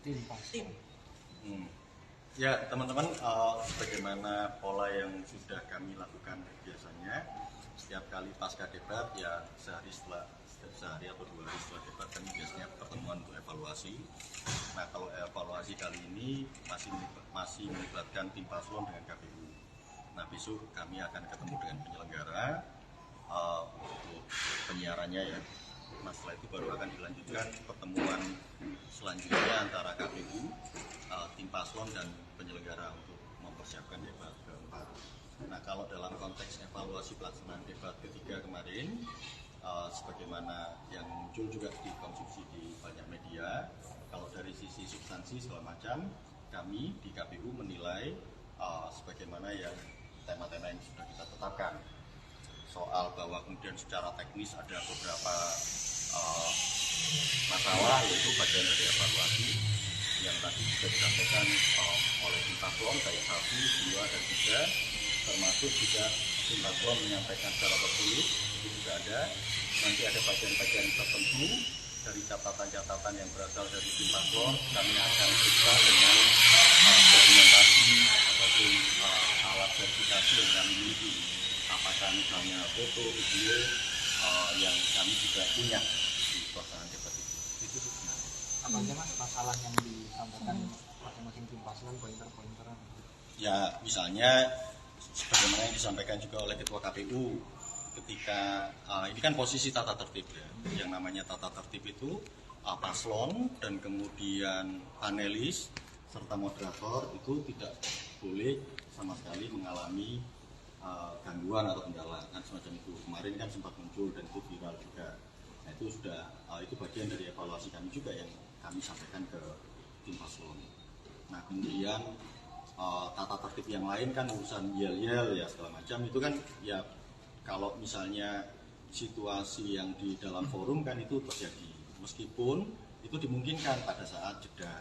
tim paslon. Ya teman-teman, sebagaimana pola yang sudah kami lakukan biasanya, setiap kali pasca debat ya sehari atau 2 hari setelah debat kami biasanya pertemuan untuk evaluasi. Nah kalau evaluasi kali ini masih melibatkan tim paslon dengan KPU. Nah besok kami akan ketemu dengan penyelenggara untuk penyiarannya ya. Nah setelah itu baru akan dilanjutkan pertemuan selanjutnya antara KPU, tim paslon dan penyelenggara untuk mempersiapkan debat keempat. Nah kalau dalam konteks evaluasi pelaksanaan debat ketiga kemarin, sebagaimana yang muncul juga dikonsumsi di banyak media, kalau dari sisi substansi segala macam, kami di KPU menilai sebagaimana yang tema-tema yang sudah kita tetapkan. Soal bahwa kemudian secara teknis ada beberapa masalah, yaitu bagian dari evaluasi yang tadi sudah disampaikan oleh tim paslon baik 1, 2, dan 3, termasuk juga tim paslon menyampaikan secara tertulis itu juga ada. Nanti ada bagian-bagian tertentu dari catatan-catatan yang berasal dari tim paslon, kami akan periksa dengan dokumentasi ataupun alat verifikasi yang kami miliki, apakah misalnya foto, video yang kami juga punya di pelaksanaan debat itu sebenarnya. Apa aja mas masalah yang disampaikan masing-masing tim paslon, pointer-pointeran? Ya misalnya sebagaimana yang disampaikan juga oleh Ketua KPU ketika ini kan posisi tata tertib ya. Yang namanya tata tertib itu paslon dan kemudian panelis serta moderator itu tidak boleh sama sekali mengalami gangguan atau kendala kan semacam itu. Kemarin kan sempat muncul dan itu viral juga. Nah itu sudah itu bagian dari evaluasi kami juga yang kami sampaikan ke tim paslon. Nah kemudian tata tertib yang lain kan urusan yel-yel ya segala macam itu kan ya kalau misalnya situasi yang di dalam forum kan itu terjadi meskipun itu dimungkinkan pada saat jeda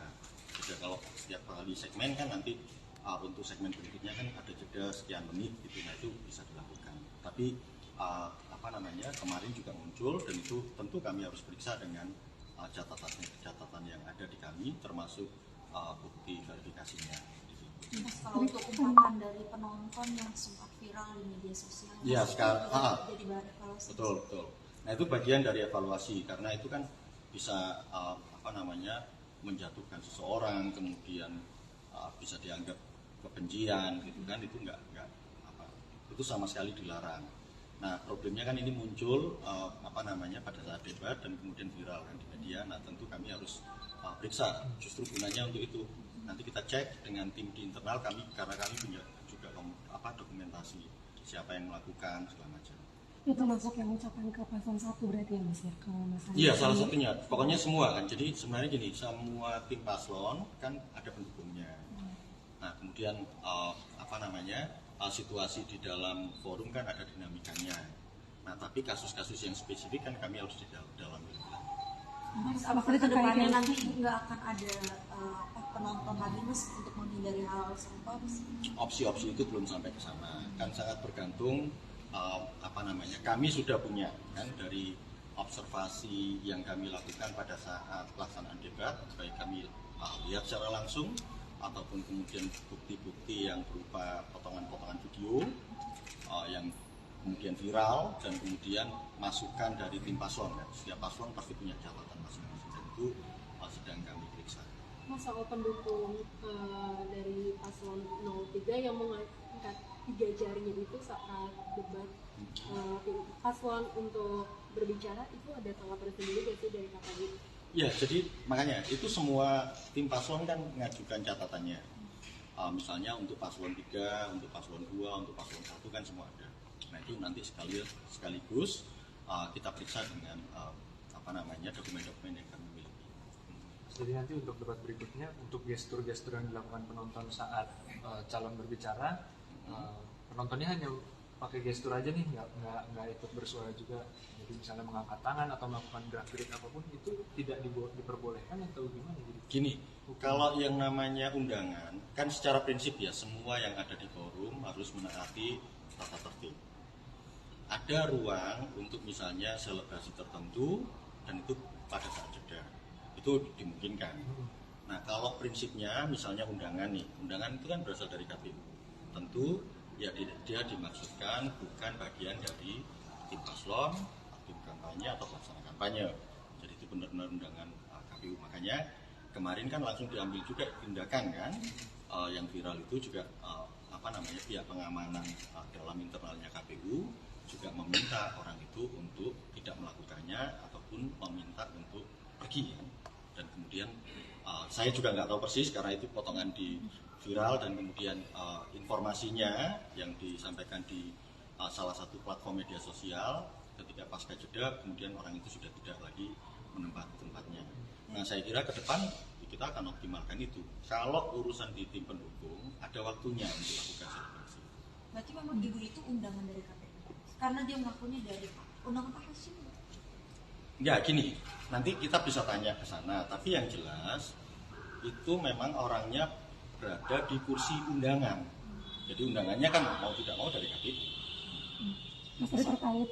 kalau setiap kali segmen kan nanti untuk segmen berikutnya kan ada jeda sekian menit gitu, nah itu bisa dilakukan. Tapi kemarin juga muncul dan itu tentu kami harus periksa dengan catatan yang ada di kami termasuk bukti verifikasinya. Mas, kalau untuk ungkapan dari penonton yang sempat viral di media sosial, ya sekarang jadi bahan evaluasi. Betul. Nah itu bagian dari evaluasi karena itu kan bisa menjatuhkan seseorang, kemudian bisa dianggap kebencian gitu kan, itu enggak itu sama sekali dilarang. Nah problemnya kan ini muncul pada saat debat dan kemudian viral kan di media. Nah tentu kami harus periksa justru gunanya untuk itu. Nanti kita cek dengan tim di internal kami karena kami punya juga dokumentasi siapa yang melakukan segala macam. Itu masuk yang ucapan ke paslon 1 berarti ya mas ya kalau masalah. Iya salah satunya. Pokoknya semua kan. Jadi sebenarnya gini, semua tim paslon kan ada pendukungnya. Nah kemudian situasi di dalam forum kan ada dinamikanya. Nah tapi kasus-kasus yang spesifik kan kami harus di dalam. Mas, apakah kedepannya nanti nggak akan ada penonton lagi mas untuk menghindari hal serupa? Opsi-opsi itu belum sampai ke sana. Kan sangat bergantung kami sudah punya kan dari observasi yang kami lakukan pada saat pelaksanaan debat, baik kami lihat secara langsung ataupun kemudian bukti-bukti yang berupa potongan-potongan video yang kemudian viral dan kemudian masukan dari tim paslon kan. Setiap paslon pasti punya catatan masing-masing dan itu sedang kami periksa. Mas, soal pendukung dari paslon 03 yang mengangkat 3 jarinya itu saat debat paslon untuk berbicara itu ada tanggapan sendiri gak sih dari KPU? Ya, jadi makanya itu semua tim paslon kan mengajukan catatannya. Misalnya untuk paslon 3, untuk paslon 2, untuk paslon 1 kan semua ada. Nah itu nanti sekaligus kita periksa dengan dokumen-dokumen yang kami miliki. Jadi nanti untuk debat berikutnya untuk gestur-gestur yang dilakukan penonton saat calon berbicara, penontonnya hanya pakai gestur aja nih, nggak ikut bersuara juga. Jadi misalnya mengangkat tangan atau melakukan gerak-gerik apapun itu tidak diperbolehkan atau gimana? Jadi gini, kalau yang namanya undangan kan secara prinsip ya semua yang ada di forum harus menaati tata tertib. Ada ruang untuk misalnya selebrasi tertentu dan itu pada saat jeda itu dimungkinkan. Nah, kalau prinsipnya misalnya undangan nih, undangan itu kan berasal dari KPU. Tentu ya dia dimaksudkan bukan bagian dari tim paslon, tim kampanye atau pelaksana kampanye. Jadi itu benar-benar undangan KPU. Makanya kemarin kan langsung diambil juga tindakan kan, yang viral itu juga pihak pengamanan dalam internalnya KPU juga meminta orang itu untuk tidak melakukannya ataupun meminta untuk pergi kan. Dan kemudian saya juga nggak tahu persis karena itu potongan di viral dan kemudian informasinya yang disampaikan di salah satu platform media sosial ketika pasca jeda kemudian orang itu sudah tidak lagi menempati tempatnya. Nah saya kira ke depan kita akan optimalkan itu. Kalau urusan di tim pendukung ada waktunya untuk lakukan selebrasi. Berarti memang ibu itu undangan dari KPU karena dia mengakunya dari undangan Pak Hasyim. Ya gini, nanti kita bisa tanya ke sana. Tapi yang jelas itu memang orangnya berada di kursi undangan. Jadi undangannya kan mau tidak mau dari KPU. Mas tadi terkait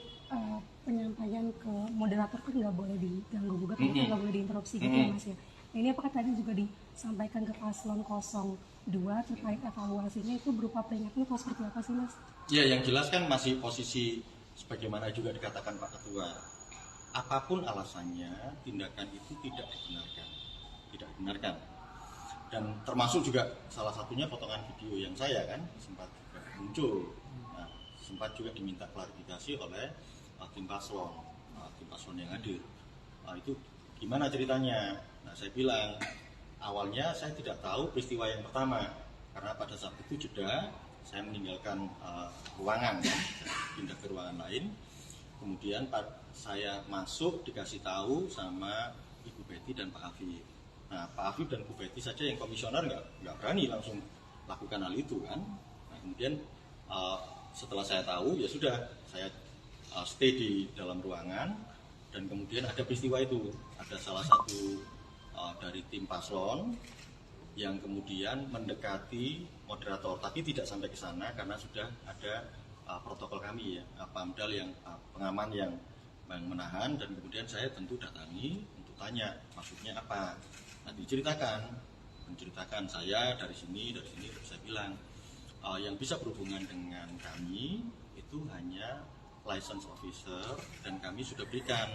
penyampaian ke moderator kan nggak boleh diganggu juga, kan nggak boleh diinterupsi gitu ya Mas ya. Nah, ini apakah tadi juga disampaikan ke paslon 02 terkait evaluasinya itu berupa peringatan atau seperti apa sih Mas? Ya yang jelas kan masih posisi sebagaimana juga dikatakan Pak Ketua. Apapun alasannya tindakan itu tidak dibenarkan. Dan termasuk juga salah satunya potongan video yang saya kan sempat muncul. Nah, sempat juga diminta klarifikasi oleh tim paslon yang hadir. Itu gimana ceritanya? Nah, saya bilang awalnya saya tidak tahu peristiwa yang pertama karena pada saat itu jeda saya meninggalkan ruangan, pindah ke ruangan lain. Kemudian saya masuk dikasih tahu sama Ibu Betty dan Pak Afif. Nah, Pak Afif dan Bu Betty saja yang komisioner nggak berani langsung lakukan hal itu kan. Nah, kemudian setelah saya tahu ya sudah saya stay di dalam ruangan dan kemudian ada peristiwa itu. Ada salah satu dari tim paslon yang kemudian mendekati moderator, tapi tidak sampai ke sana karena sudah ada protokol kami ya, Pamdal yang pengaman yang menahan dan kemudian saya tentu datangi untuk tanya maksudnya apa. Nah, menceritakan saya dari sini terus saya bilang yang bisa berhubungan dengan kami itu hanya license officer dan kami sudah berikan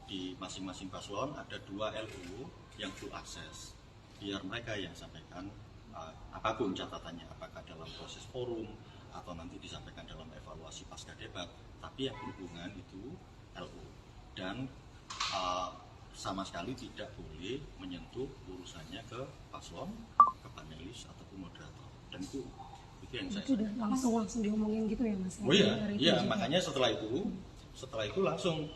di masing-masing paslon ada 2 LU yang full akses biar mereka yang sampaikan apapun catatannya apakah dalam proses forum atau nanti disampaikan dalam evaluasi pasca debat, tapi yang berhubungan itu LU dan sama sekali tidak boleh menyentuh urusannya ke paslon, ke panelis ataupun moderator. Dan itu yang saya itu udah langsung diomongin gitu ya Mas? Oh iya, makanya setelah itu langsung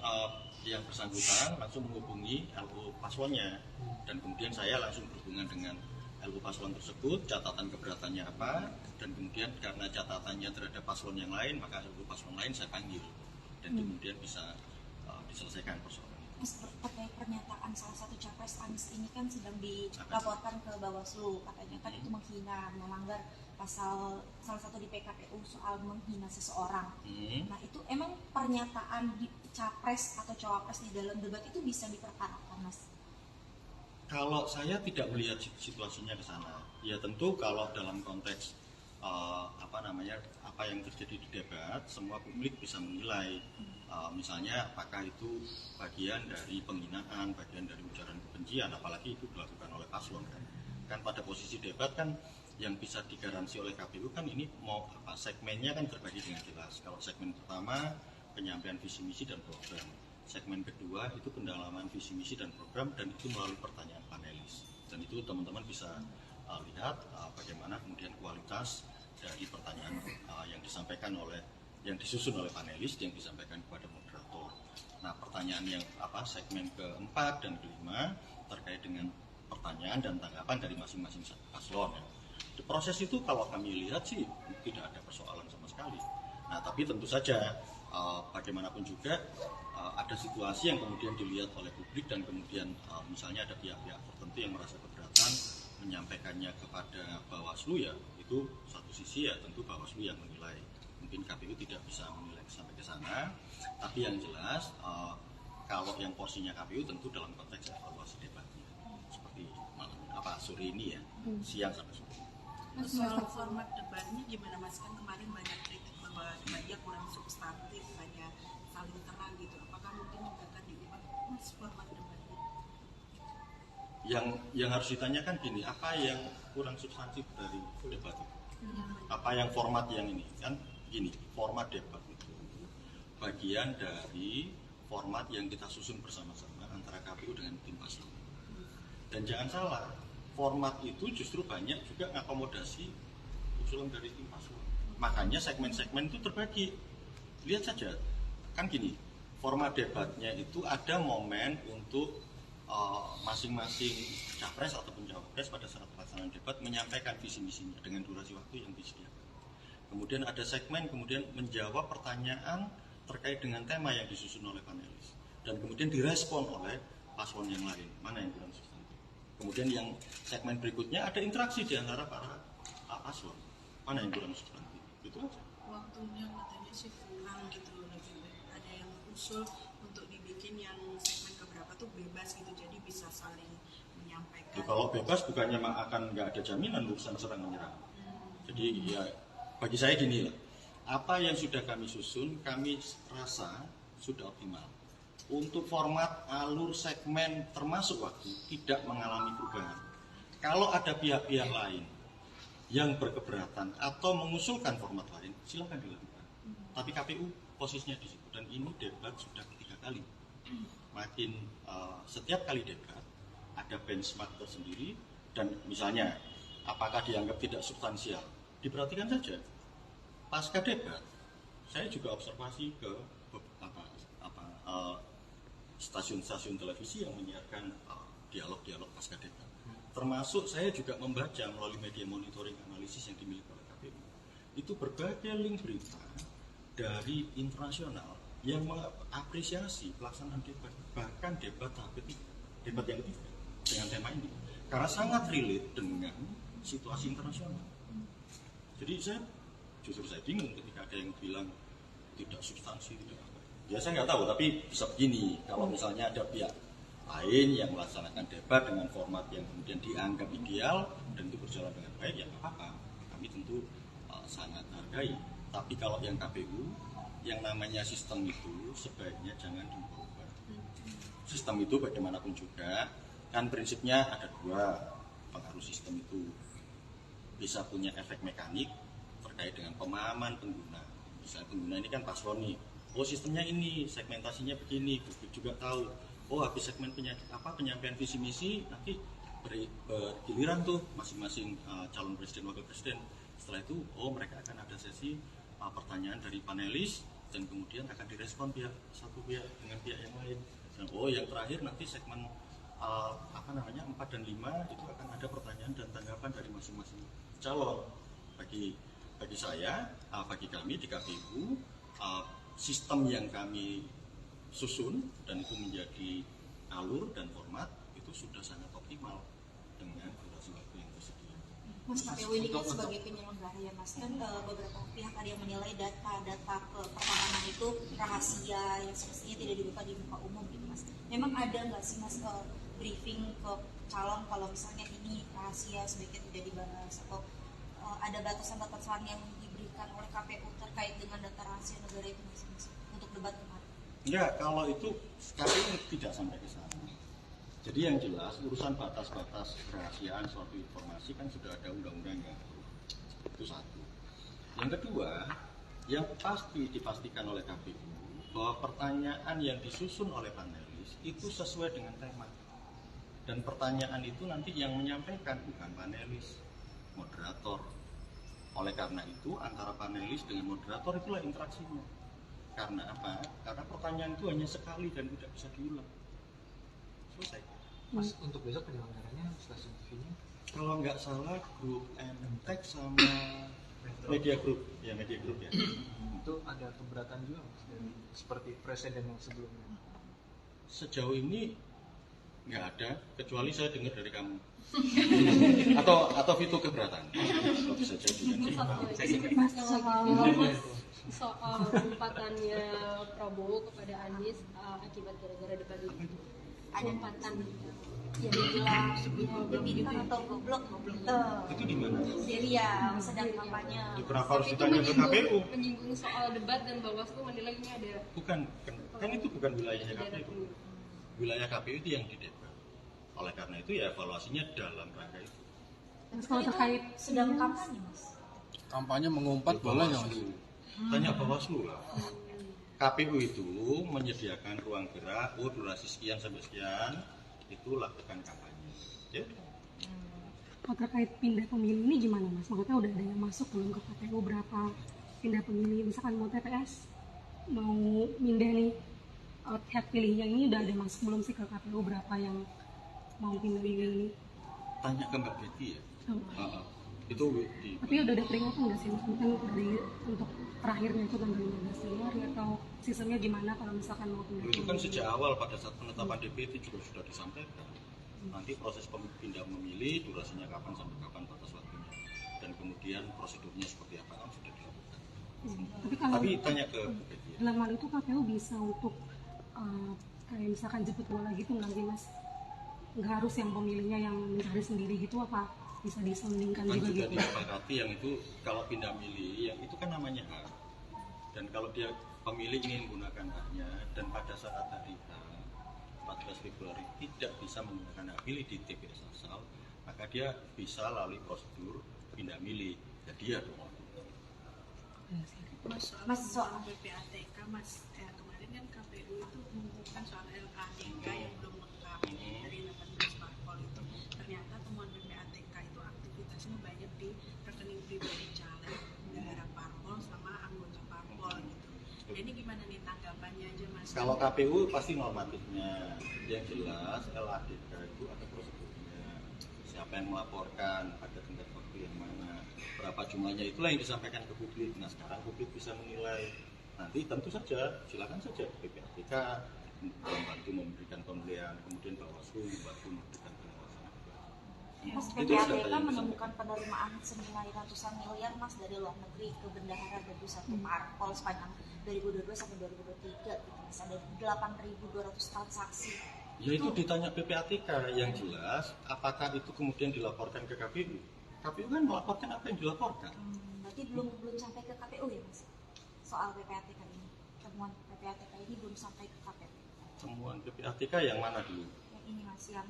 yang bersangkutan langsung menghubungi LU paslonnya dan kemudian saya langsung berhubungan dengan LU paslon tersebut, catatan keberatannya apa, dan kemudian karena catatannya terhadap paslon yang lain maka LU paslon lain saya panggil dan kemudian bisa diselesaikan persoalan. Mas, terkait pernyataan salah satu capres Anies ini kan sedang dilaporkan ke Bawaslu, katanya kan itu menghina, melanggar pasal salah satu di PKPU soal menghina seseorang. Nah itu emang pernyataan di capres atau cawapres di dalam debat itu bisa diperkarakan Mas? Kalau saya tidak melihat situasinya ke sana, ya tentu kalau dalam konteks apa yang terjadi di debat, semua publik bisa menilai. Misalnya apakah itu bagian dari penghinaan, bagian dari ujaran kebencian, apalagi itu dilakukan oleh paslon kan pada posisi debat kan yang bisa digaransi oleh KPU kan ini mau apa segmennya kan terbagi dengan jelas. Kalau segmen pertama penyampaian visi misi dan program, segmen kedua itu pendalaman visi misi dan program dan itu melalui pertanyaan panelis dan itu teman-teman bisa lihat bagaimana kemudian kualitas dari pertanyaan yang disampaikan yang disusun oleh panelis yang disampaikan kepada moderator. Nah, pertanyaan yang segmen keempat dan kelima terkait dengan pertanyaan dan tanggapan dari masing-masing paslon. Di proses itu kalau kami lihat sih tidak ada persoalan sama sekali. Nah, tapi tentu saja bagaimanapun juga ada situasi yang kemudian dilihat oleh publik dan kemudian misalnya ada pihak-pihak tertentu yang merasa keberatan menyampaikannya kepada Bawaslu ya itu satu sisi ya tentu Bawaslu yang menilai. Mungkin KPU tidak bisa menilai sampai ke sana, tapi yang jelas kalau yang porsinya KPU tentu dalam konteks evaluasi debatnya seperti malam ini. sore ini ya, siang sampai sore. Mas, soal format debatnya gimana Mas? Kan kemarin banyak kritik bahwa debatnya kurang substantif, hanya saling terang gitu. Apakah mungkin juga akan diubah Mas format debatnya? Yang harus ditanyakan gini, apa yang kurang substantif dari debat itu? Apa yang format yang ini? Kan gini, format debat itu bagian dari format yang kita susun bersama-sama antara KPU dengan tim paslon. Dan jangan salah, format itu justru banyak juga mengakomodasi usulan dari tim paslon. Makanya segmen-segmen itu terbagi. Lihat saja, kan gini, format debatnya itu ada momen untuk masing-masing capres ataupun cawapres pada saat pelaksanaan debat menyampaikan visi misinya dengan durasi waktu yang disediakan. Kemudian ada segmen kemudian menjawab pertanyaan terkait dengan tema yang disusun oleh panelis dan kemudian direspon oleh paslon yang lain. Mana yang kurang substantif? Kemudian yang segmen berikutnya ada interaksi di antara para paslon. Mana yang kurang substantif? Itu aja. Waktunya katanya sih kurang gitu, lebih baik ada yang usul untuk dibikin yang segmen keberapa tuh bebas gitu, jadi bisa saling menyampaikan. Ya, kalau bebas bukannya akan nggak ada jaminan urusan serang menyerang. Jadi ya bagi saya gini lah, apa yang sudah kami susun kami rasa sudah optimal. Untuk format, alur, segmen termasuk waktu tidak mengalami perubahan. Kalau ada pihak-pihak lain yang berkeberatan atau mengusulkan format lain, silakan dilakukan. Tapi KPU posisinya di situ dan ini debat sudah ketiga kali. Makin setiap kali debat ada benchmark tersendiri dan misalnya apakah dianggap tidak substansial, diperhatikan saja. Pasca debat, saya juga observasi ke stasiun-stasiun televisi yang menyiarkan dialog-dialog pasca debat. Termasuk saya juga membaca melalui media monitoring analisis yang dimiliki oleh KPU. Itu berbagai link berita dari internasional yang mengapresiasi pelaksanaan debat, bahkan debat tahap ketiga, debat yang ketiga dengan tema ini, karena sangat relate dengan situasi internasional. Jadi saya bingung ketika ada yang bilang tidak substansi, tidak apa. Ya saya nggak tahu, tapi bisa begini, kalau misalnya ada pihak lain yang melaksanakan debat dengan format yang kemudian dianggap ideal dan itu berjalan dengan baik, ya nggak apa-apa. Kami tentu sangat hargai. Tapi kalau yang KPU, yang namanya sistem itu sebaiknya jangan diubah. Sistem itu bagaimanapun juga, kan prinsipnya ada dua pengaruh sistem itu. Bisa punya efek mekanik terkait dengan pemahaman pengguna. Misalnya pengguna ini kan paslon nih, oh sistemnya ini, segmentasinya begini, publik juga tahu. Oh habis segmen penyampaian visi misi, nanti bergiliran tuh masing-masing calon presiden wakil presiden. Setelah itu, oh mereka akan ada sesi pertanyaan dari panelis dan kemudian akan direspon satu pihak dengan pihak yang lain. Dan, oh yang terakhir nanti segmen 4 dan 5 itu akan ada pertanyaan dan tanggapan dari masing-masing calon. Bagi saya, bagi kami di KPU, sistem yang kami susun dan itu menjadi alur dan format itu sudah sangat optimal dengan durasi waktu yang tersedia. Mas, KPU ini kan sebagai penyelenggara ya Mas, kan beberapa pihak ada yang menilai data pertahanan itu rahasia yang semestinya tidak dibuka di muka umum gitu Mas. Memang ada nggak sih Mas briefing ke calon kalau misalnya ini rahasia sebaiknya tidak dibahas atau ada batasan-batasan yang diberikan oleh KPU terkait dengan data rahasia negara itu Mas untuk debat kemarin? Ya, kalau itu KPU tidak sampai ke sana. Jadi yang jelas urusan batas-batas kerahasiaan suatu informasi kan sudah ada undang-undangnya. Itu satu. Yang kedua, yang pasti dipastikan oleh KPU bahwa pertanyaan yang disusun oleh panelis itu sesuai dengan tema. Dan pertanyaan itu nanti yang menyampaikan bukan panelis, moderator. Oleh karena itu antara panelis dengan moderator itulah interaksinya. Karena apa? Karena pertanyaan itu hanya sekali dan tidak bisa diulang. Selesai. Mas, untuk besok penyelenggaranya stasiun TV-nya? Kalau nggak salah grup MTech sama media group ya. Itu ada keberatan juga Mas, dari seperti presiden yang sebelumnya? Sejauh ini nggak ada, kecuali saya dengar dari kamu. atau Vito keberatan. Kalau bisa jadi soal kesempatannya Prabowo kepada Anies akibat gara-gara debat itu. ada Lompatan yang bilang ya pintar atau goblok gitu. Itu di mana? Di Riau sedang kampanye. Itu kenapa harus Itu ditanya ke KPU? menyinggung soal debat dan Bawaslu menilai ini ada Bukan, kan itu bukan wilayahnya pidana KPU. pemilu. Wilayah KPU itu yang didebat. Oleh karena itu ya evaluasinya dalam rangka itu. Terus kalau terkait Sedang kampanye, Mas. Kampanye mengumpat boleh nggak Mas? Tanya Bawaslu lah. KPU itu menyediakan ruang gerak, durasi sekian sampai sekian, itu lakukan kampanye. Ya. kalau terkait pindah pemilih ini gimana Mas? Maksudnya udah ada yang masuk belum ke KPU berapa pindah pemilih? Misalkan mau TPS, mau pindah nih, hak pilihnya ini udah ada masuk belum sih ke KPU berapa yang mau pindah ini? Tanya ke Mbak Betty ya. Oh. Itu di Tapi udah ada peringatan nggak sih Mas? Mungkin dari untuk terakhirnya itu tanggal 15 Januari atau sistemnya gimana kalau misalkan mau pindah? itu kan sejak awal pada saat penetapan DPT juga sudah disampaikan. Nanti proses pindah memilih, durasinya kapan sampai kapan batas waktunya, dan kemudian prosedurnya seperti apa kan sudah dilakukan. Tapi kalau Tapi tanya ke Bu Betty ya. dalam hal itu KPU bisa untuk kayak misalkan jemput bola gitu nggak sih Mas? Nggak harus yang pemilihnya yang mencari sendiri gitu, apa bisa disandingkan Kan juga sudah gitu? disepakati yang itu kalau pindah milih yang itu kan namanya hak, dan kalau dia pemilih ingin menggunakan haknya dan pada saat hari H 14 Februari tidak bisa menggunakan hak pilih di TPS asal, maka dia bisa lalui prosedur pindah milih. Ya dia dong. Mas soal Mas, PPATK Mas, kemarin kan KPU itu mengumumkan soal LADK yang belum lengkap dari 18 parpol itu. Ternyata temuan PPATK itu aktivitasnya banyak di rekening pribadi caleg, bendahara parpol sama anggota parpol gitu. Nah, ini gimana nih tanggapannya aja Mas? Kalau KPU pasti normatifnya, yang jelas LADK itu ada prosedurnya. Siapa yang melaporkan, pada tingkat waktu yang mana, berapa jumlahnya, itulah yang disampaikan ke publik. Nah sekarang publik bisa menilai. Nanti tentu saja, silakan saja PPATK membantu memberikan penilaian, kemudian Bawaslu membantu memberikan pengawasan. Mas, Itu sudah PPATK yang menemukan penerimaan senilai ratusan miliar Mas dari luar negeri ke bendahara 21 parpol sepanjang 2022 sampai 2023 gitu Mas. Ada 8.200 transaksi. Ya itu ditanya PPATK, yang jelas apakah itu kemudian dilaporkan ke KPU. KPU kan melaporkan apa yang dilaporkan. Berarti belum sampai ke KPU ya Mas? Soal PPATK ini, temuan PPATK ini belum sampai ke KPU. Temuan PPATK yang mana dulu? Yang ini Mas, yang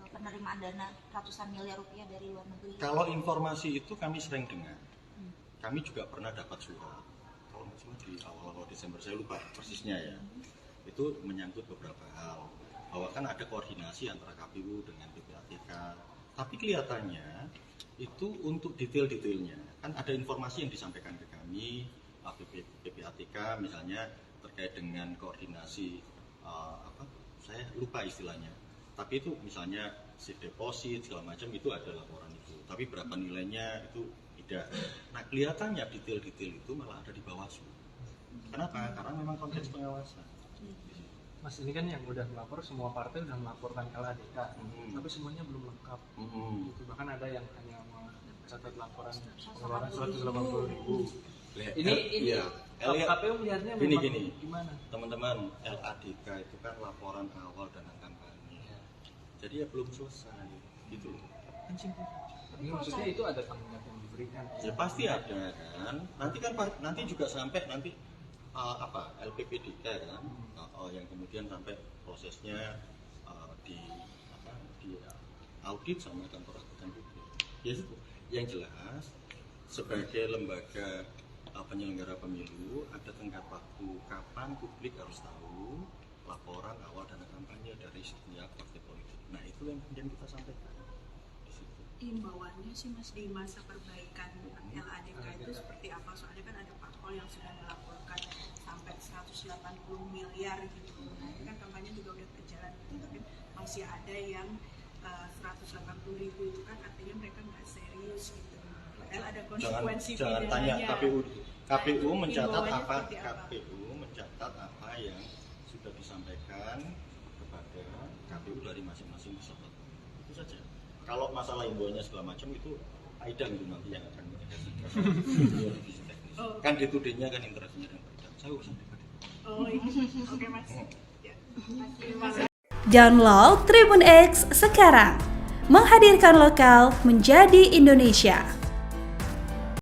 penerimaan dana ratusan miliar rupiah dari luar negeri. Kalau informasi itu kami sering dengar. Kami juga pernah dapat surat, kalau nggak salah di awal-awal Desember, saya lupa persisnya ya. Itu menyangkut beberapa hal. Bahwa kan ada koordinasi antara KPU dengan PPATK. Tapi kelihatannya itu untuk detail-detailnya. Kan ada informasi yang disampaikan ke kami, PPATK misalnya terkait dengan koordinasi, saya lupa istilahnya. Tapi itu misalnya safe deposit segala macam itu ada laporan itu. Tapi berapa nilainya itu tidak. Nah kelihatannya detail-detail itu malah ada di Bawaslu. Kenapa? Karena memang konteks pengawasan. Mas, ini kan yang udah melapor, semua partai udah melaporkan LADK, tapi semuanya belum lengkap. Gitu. Bahkan ada yang hanya mencatat laporan pengeluaran 180.000. Ini ya, KPU melihatnya gini, memang gini. gimana? Teman-teman, LADK itu kan laporan awal dana kampanye. Jadi ya belum selesai gitu loh. Kan singkat. Ini maksudnya itu ada tanggung jawab yang diberikan. Ya pasti ada kan. Nanti juga sampai nanti LPPDK kan, yang kemudian sampai prosesnya di audit sama kantor akuntan publik. Ya itu. Yang jelas sebagai lembaga penyelenggara pemilu ada tenggat waktu kapan publik harus tahu laporan awal dana kampanye dari setiap partai politik. Nah itu yang kemudian kita sampaikan di situ. Imbauannya sih Mas di masa perbaikan LADK itu seperti apa? Soalnya kan ada parpol yang sudah melaporkan sampai 180 miliar gitu. Nah, ini kan kampanye juga udah berjalan gitu, tapi masih ada yang 180.000 itu kan artinya mereka nggak serius gitu. Padahal ada konsekuensi Jangan tanya KPU. KPU mencatat apa? KPU mencatat apa yang sudah disampaikan kepada KPU dari masing-masing peserta. Itu saja. Kalau masalah imbauannya segala macam itu Aida itu nanti yang akan divisi teknis. Kan ditudingnya kan interaksinya dengan Aida. Saya urusan pribadi. Oh iya. Oke Mas. Ya. Terima kasih. Download Tribun X sekarang. Menghadirkan lokal menjadi Indonesia.